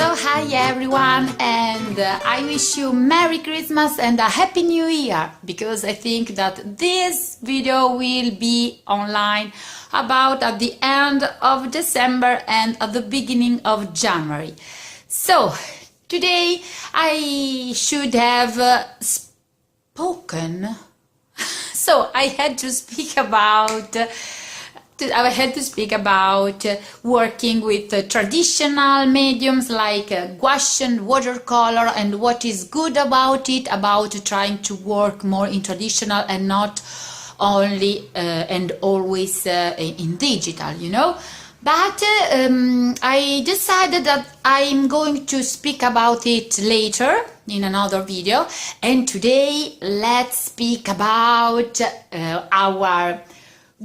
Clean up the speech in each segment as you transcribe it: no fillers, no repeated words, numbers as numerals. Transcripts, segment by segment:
So hi everyone, and I wish you Merry Christmas and a Happy New Year, because I think that this video will be online about at the end of December and at the beginning of January. So today I should have spoken, so I had to speak about working with traditional mediums like gouache and watercolor, and what is good about it, about trying to work more in traditional and not only and always in digital, you know. But I decided that I'm going to speak about it later in another video, and today let's speak about our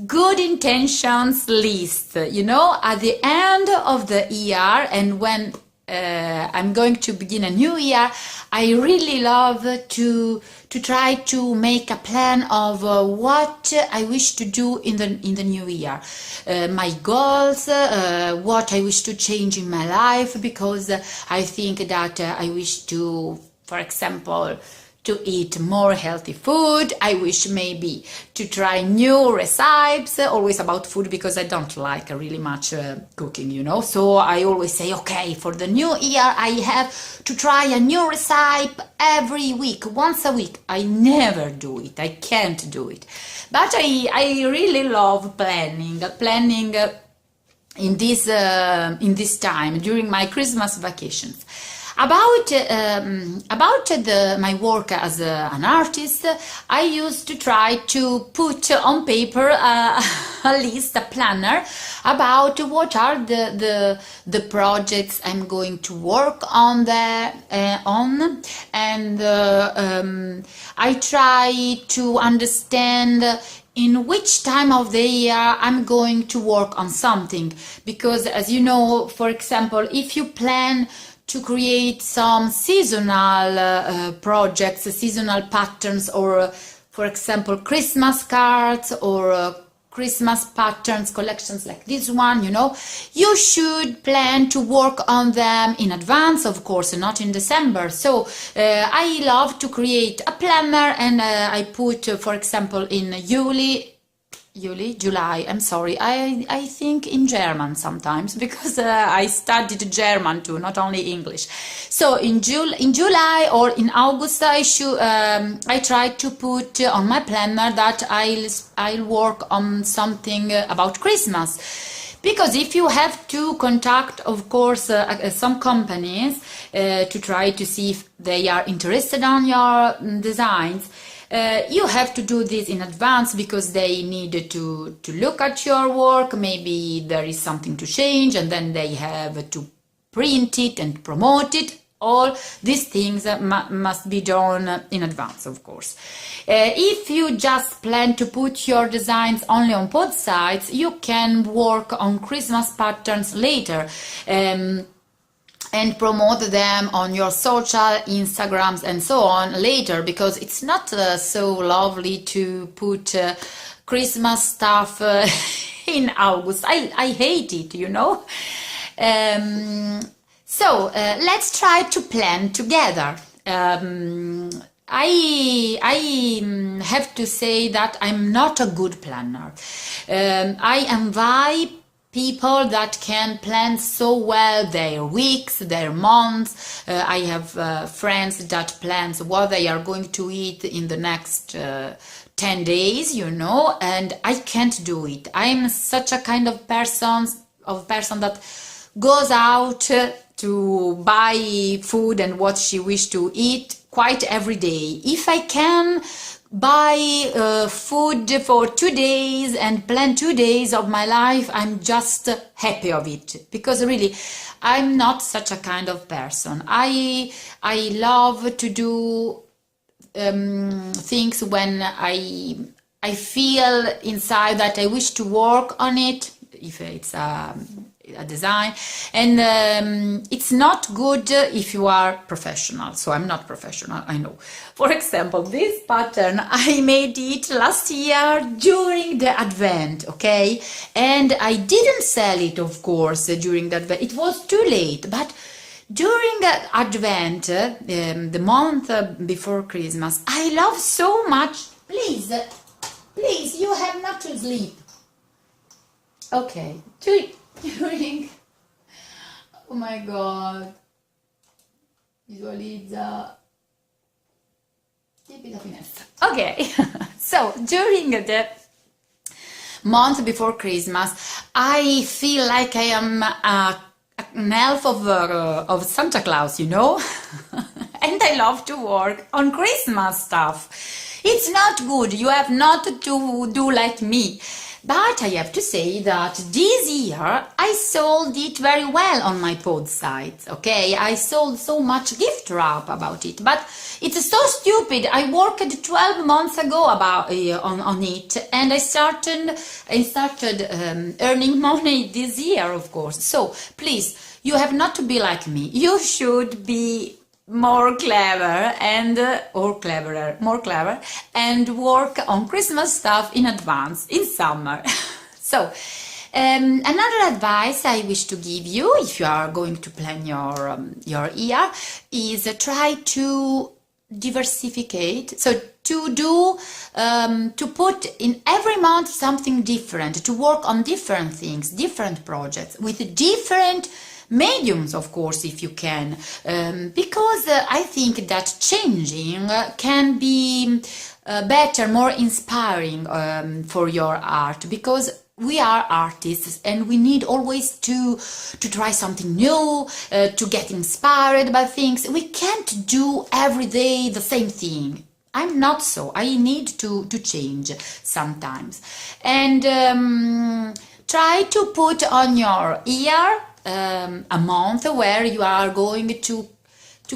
good intentions list, you know, at the end of the year, and when I'm going to begin a new year, I really love to try to make a plan of what I wish to do in the new year, my goals, what I wish to change in my life, because I think that I wish to, for example, to eat more healthy food. I wish maybe to try new recipes, always about food, because I don't like really much cooking, you know. So I always say, okay, for the new year, I have to try a new recipe every week, once a week. I never do it. I can't do it. But I really love planning in this time during my Christmas vacations. About my work as an artist, I used to try to put on paper a list, a planner, about what are the projects I'm going to work on and I try to understand in which time of the year I'm going to work on something, because as you know, for example, if you plan to create some seasonal projects, seasonal patterns, or for example Christmas cards or Christmas patterns collections like this one, you know, you should plan to work on them in advance, of course, not in December. So I love to create a planner, and I put, for example, in July, I'm sorry, I think in German sometimes, because I studied German too, not only English. So in July or in August, I try to put on my planner that I'll work on something about Christmas. Because if you have to contact, of course, some companies to try to see if they are interested on your designs, you have to do this in advance, because they need to look at your work. Maybe there is something to change, and then they have to print it and promote it. All these things must be done in advance, of course. If you just plan to put your designs only on both sides, you can work on Christmas patterns later. And promote them on your social, Instagrams and so on later, because it's not so lovely to put Christmas stuff in August. I hate it, you know. So let's try to plan together. I have to say that I'm not a good planner. I envy people that can plan so well their weeks, their months. I have friends that plans what they are going to eat in the next 10 days, you know, and I can't do it. I'm such a kind of person that goes out to buy food and what she wish to eat quite every day. If I can buy food for 2 days and plan 2 days of my life, I'm just happy of it, because really I'm not such a kind of person. I love to do things when I feel inside that I wish to work on it, if it's a design, and it's not good if you are professional. So I'm not professional, I know. For example, this pattern, I made it last year during the Advent, okay, and I didn't sell it, of course, during the Advent. It was too late, but During Advent, the month before Christmas, I love so much. Please, please, you have not to sleep. Okay, during. Oh my God. Visualizza. Tipi la finestra. Okay, so during the month before Christmas, I feel like I am an elf of Santa Claus, you know? And I love to work on Christmas stuff. It's not good, you have not to do like me. But I have to say that this year I sold it very well on my pod site, okay? I sold so much gift wrap about it, but it's so stupid. I worked 12 months ago about on it, and I started earning money this year, of course. So please, you have not to be like me. You should be more clever and more clever and work on Christmas stuff in advance in summer. So another advice I wish to give you if you are going to plan your year is try to diversificate, so to put in every month something different, to work on different things, different projects with different mediums, of course, if you can, because I think that changing can be better, more inspiring for your art, because we are artists and we need always to try something new, to get inspired by things. We can't do every day the same thing. I'm not so. I need to change sometimes, and try to put on your ear a month where you are going to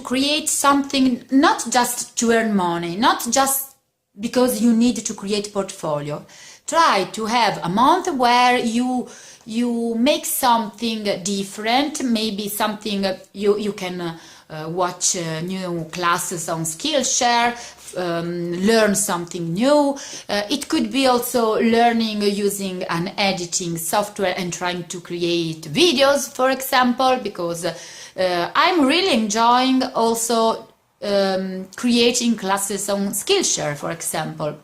create something, not just to earn money, not just because you need to create portfolio. Try to have a month where you make something different, maybe something you can watch new classes on Skillshare, learn something new. It could be also learning using an editing software and trying to create videos, for example, because I'm really enjoying also creating classes on Skillshare, for example.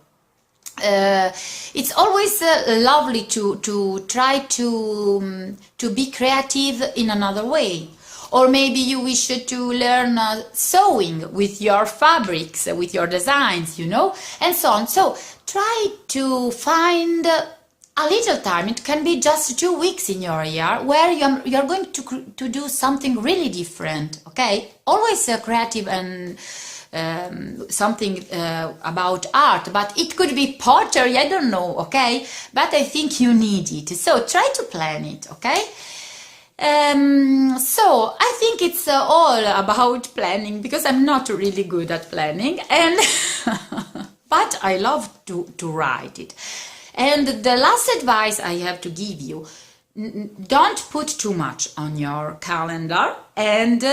It's always lovely to try to be creative in another way. Or maybe you wish to learn sewing with your fabrics, with your designs, you know, and so on. So try to find a little time. It can be just 2 weeks in your year where you're going to do something really different, okay? Always creative and something about art, but it could be pottery, I don't know, okay? But I think you need it. So try to plan it, okay? So I think it's all about planning, because I'm not really good at planning, and but I love to write it. And the last advice I have to give you: don't put too much on your calendar, and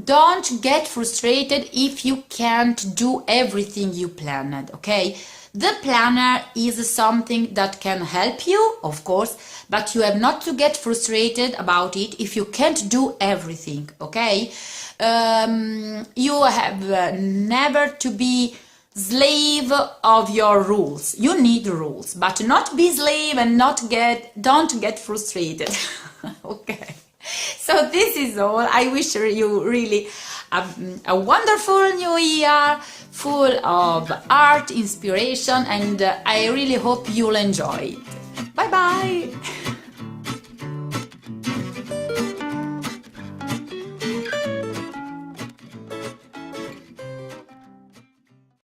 don't get frustrated if you can't do everything you planned, okay? The planner is something that can help you, of course, but you have not to get frustrated about it if you can't do everything, okay? You have never to be slave of your rules. You need rules, but not be slave and don't get frustrated. Okay, so this is all. I wish you really a wonderful new year, full of art, inspiration, and I really hope you'll enjoy it. Bye bye.